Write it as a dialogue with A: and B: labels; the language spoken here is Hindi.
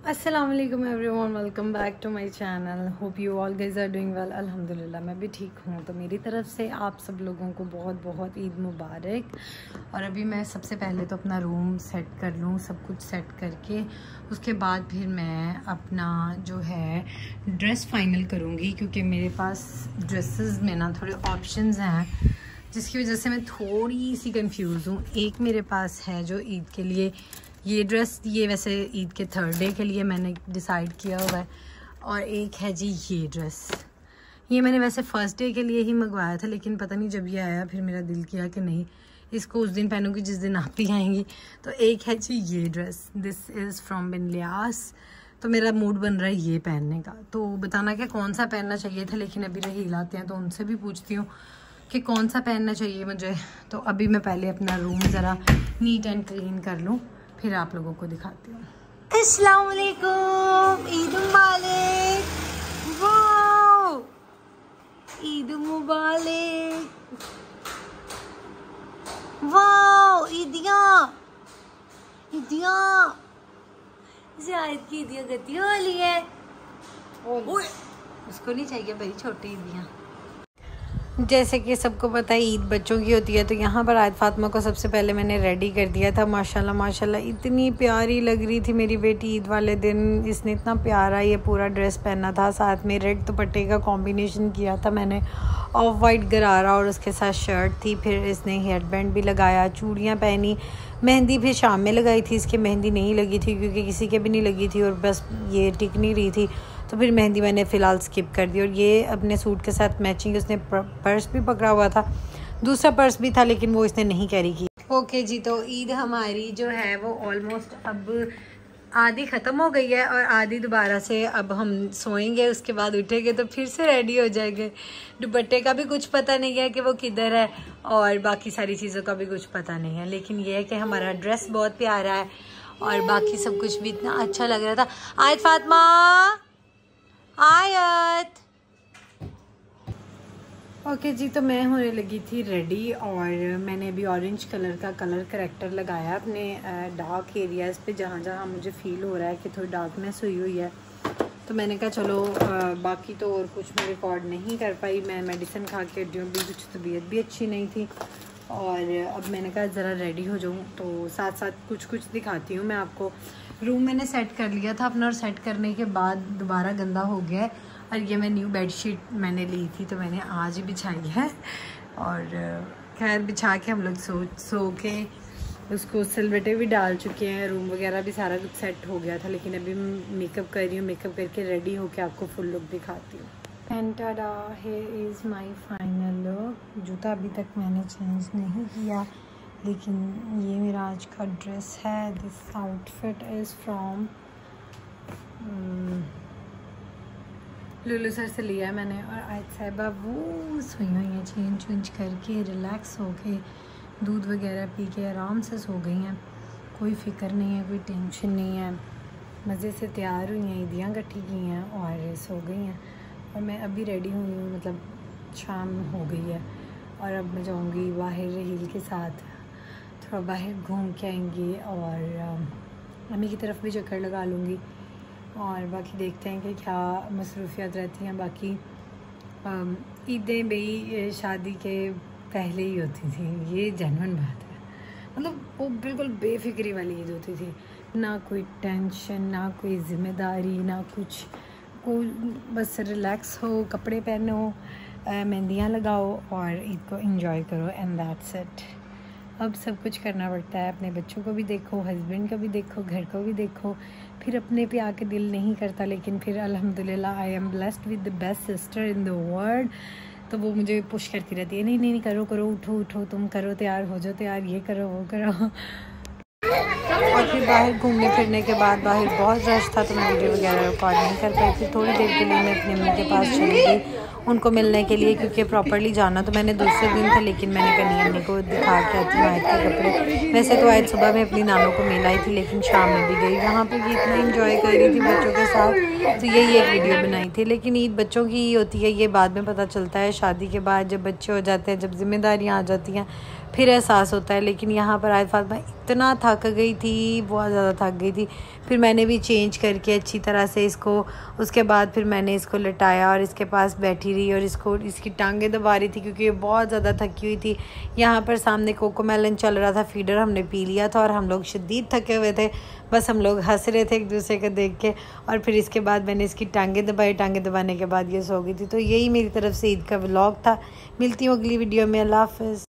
A: अस्सलाम वालेकुम everyone, welcome back to my channel. Hope you all guys are doing well. अल्हम्दुलिल्लाह मैं भी ठीक हूँ। तो मेरी तरफ से आप सब लोगों को बहुत बहुत ईद मुबारक। और अभी मैं सबसे पहले तो अपना रूम सेट कर लूँ, सब कुछ सेट करके उसके बाद फिर मैं अपना जो है ड्रेस फाइनल करूँगी, क्योंकि मेरे पास ड्रेसेस में ना थोड़े ऑप्शंस हैं जिसकी वजह से मैं थोड़ी सी कंफ्यूज हूँ। एक मेरे पास है जो ईद के लिए ये ड्रेस, ये वैसे ईद के 3rd डे के लिए मैंने डिसाइड किया हुआ है, और एक है जी ये ड्रेस। ये मैंने वैसे 1st डे के लिए ही मंगवाया था, लेकिन पता नहीं जब ये आया फिर मेरा दिल किया कि नहीं, इसको उस दिन पहनूंगी जिस दिन आप भी आएंगी। तो एक है जी ये ड्रेस, दिस इज़ फ्रॉम बिन लियास। तो मेरा मूड बन रहा है ये पहनने का। तो बताना क्या कौन सा पहनना चाहिए था, लेकिन अभी रहील आते हैं तो उनसे भी पूछती हूँ कि कौन सा पहनना चाहिए मुझे। तो अभी मैं पहले अपना रूम ज़रा नीट एंड क्लीन कर लूँ, फिर आप लोगों को दिखाती हूँ। अस्सलाम वालेकुम, ईद मुबारक। वाओ, ईद मुबारक। वाओ, ईदियाँ ईदियाँ ज़ाहिद की ईदियाँ गति वाली है। उसको नहीं चाहिए भाई छोटी ईदियाँ। जैसे कि सबको पता है ईद बच्चों की होती है, तो यहाँ पर आयत फातिमा को सबसे पहले मैंने रेडी कर दिया था। माशाल्लाह माशाल्लाह इतनी प्यारी लग रही थी मेरी बेटी ईद वाले दिन। इसने इतना प्यारा ये पूरा ड्रेस पहना था, साथ में रेड दुपट्टे का कॉम्बिनेशन किया था मैंने, ऑफ वाइट गरारा और उसके साथ शर्ट थी। फिर इसने हेयर बैंड भी लगाया, चूड़ियाँ पहनी, मेहंदी फिर शाम में लगाई थी। इसकी मेहंदी नहीं लगी थी क्योंकि किसी के भी नहीं लगी थी और बस ये टिक नहीं रही थी, तो फिर मेहंदी मैंने फ़िलहाल स्किप कर दी। और ये अपने सूट के साथ मैचिंग उसने पर्स भी पकड़ा हुआ था, दूसरा पर्स भी था लेकिन वो इसने नहीं कैरी की। ओके जी, तो ईद हमारी जो है वो ऑलमोस्ट अब आधी ख़त्म हो गई है, और आधी दोबारा से अब हम सोएंगे, उसके बाद उठेंगे तो फिर से रेडी हो जाएंगे। दुपट्टे का भी कुछ पता नहीं है कि वो किधर है, और बाकी सारी चीज़ों का भी कुछ पता नहीं है, लेकिन ये है कि हमारा ड्रेस बहुत प्यारा है और बाकी सब कुछ भी इतना अच्छा लग रहा था। आयत फातिमा, आयत। ओके जी, तो मैं होने लगी थी रेडी, और मैंने अभी ऑरेंज कलर का कलर करेक्टर लगाया अपने डार्क एरियाज़ पे, जहाँ जहाँ मुझे फ़ील हो रहा है कि थोड़ी डार्कनेस हुई हुई है। तो मैंने कहा चलो बाकी तो और कुछ मैं रिकॉर्ड नहीं कर पाई, मैं मेडिसिन खा के हड्डियों भी कुछ तबीयत भी अच्छी नहीं थी, और अब मैंने कहा ज़रा रेडी हो जाऊँ, तो साथ साथ कुछ कुछ दिखाती हूँ मैं आपको। रूम मैंने सेट कर लिया था अपना, और सेट करने के बाद दोबारा गंदा हो गया है। और ये मैं न्यू बेडशीट मैंने ली थी तो मैंने आज ही बिछाई है, और खैर बिछा के हम लोग सो के उसको सिलवटे भी डाल चुके हैं, रूम वगैरह भी सारा कुछ सेट हो गया था। लेकिन अभी मेकअप कर रही हूँ, मेकअप करके रेडी होके आपको फुल लुक दिखाती हूँ। And Tada, here is my final look. जूता अभी तक मैंने चेंज नहीं किया, लेकिन ये मेरा आज का ड्रेस है। This outfit is from Lulu sir से लिया है मैंने। और आयत साहिबा वो सोई हुई हैं, चेंज वेंज करके रिलैक्स हो के, दूध वगैरह पी के आराम से सो गई हैं। कोई फ़िक्र नहीं है, कोई टेंशन नहीं है, मज़े से तैयार हुई हैं, ईदियाँ इकट्ठी की हैं और सो गई हैं। और मैं अभी रेडी हुई हूँ, मतलब शाम हो गई है, और अब मैं जाऊँगी बाहर रहील के साथ, थोड़ा बाहर घूम के आएंगी, और अम्मी की तरफ भी चक्कर लगा लूँगी, और बाकी देखते हैं कि क्या मसरूफियात रहती हैं। बाकी ईदें भाई शादी के पहले ही होती थी, ये जेन्युइन बात है। मतलब वो बिल्कुल बेफिक्री वाली ईद होती थी, ना कोई टेंशन, ना कोई ज़िम्मेदारी, ना कुछ, कोई बस रिलैक्स हो, कपड़े पहनो, मेहंदियाँ लगाओ और ईद को एंजॉय करो, एंड दैट्स इट। अब सब कुछ करना पड़ता है, अपने बच्चों को भी देखो, हस्बैंड को भी देखो, घर को भी देखो, फिर अपने पे आके दिल नहीं करता, लेकिन फिर अल्हम्दुलिल्लाह I am blessed with the best sister in the world. तो वो मुझे पुश करती रहती है, नहीं नहीं नहीं करो करो, उठो उठो, तुम करो, तैयार हो जाओ, तैयार, ये करो वो करो। और फिर बाहर घूमने फिरने के बाद बाहर बहुत रश था, तो मैं वीडियो वगैरह रिकॉर्ड नहीं कर पाई थी। थोड़ी देर के लिए मैं अपनी अम्मी के पास चली गई उनको मिलने के लिए, क्योंकि प्रॉपर्ली जाना तो मैंने दूसरे दिन था, लेकिन मैंने कहीं अम्मी को दिखा के आती हूँ आयत के कपड़े। वैसे तो आयत सुबह में अपनी नानों को मिल आई थी, लेकिन शाम में भी गई, यहाँ पर ये इतना इंजॉय कर रही थी बच्चों के साथ, तो यही एक वीडियो बनाई थी। लेकिन ईद बच्चों की ही होती है, ये बाद में पता चलता है, शादी के बाद जब बच्चे हो जाते हैं, जब जिम्मेदारियाँ आ जाती हैं, फिर एहसास होता है। लेकिन यहाँ पर आयत फातिमा इतना थक गई थी, बहुत ज़्यादा थक गई थी। फिर मैंने भी चेंज करके अच्छी तरह से इसको, उसके बाद फिर मैंने इसको लटाया और इसके पास बैठी रही और इसकी टांगें दबा रही थी क्योंकि ये बहुत ज़्यादा थकी हुई थी। यहाँ पर सामने कोकोमेलन चल रहा था, फीडर हमने पी लिया था और हम लोग शदीद थके हुए थे। बस हम लोग हंस रहे थे एक दूसरे को देख के। और फिर इसके बाद मैंने इसकी टांगें दबाई, टांगें दबाने के बाद ये सो गई थी। तो यही मेरी तरफ से ईद का व्लॉग था। मिलती हूँ अगली वीडियो में। अल्लाह हाफ़िज़।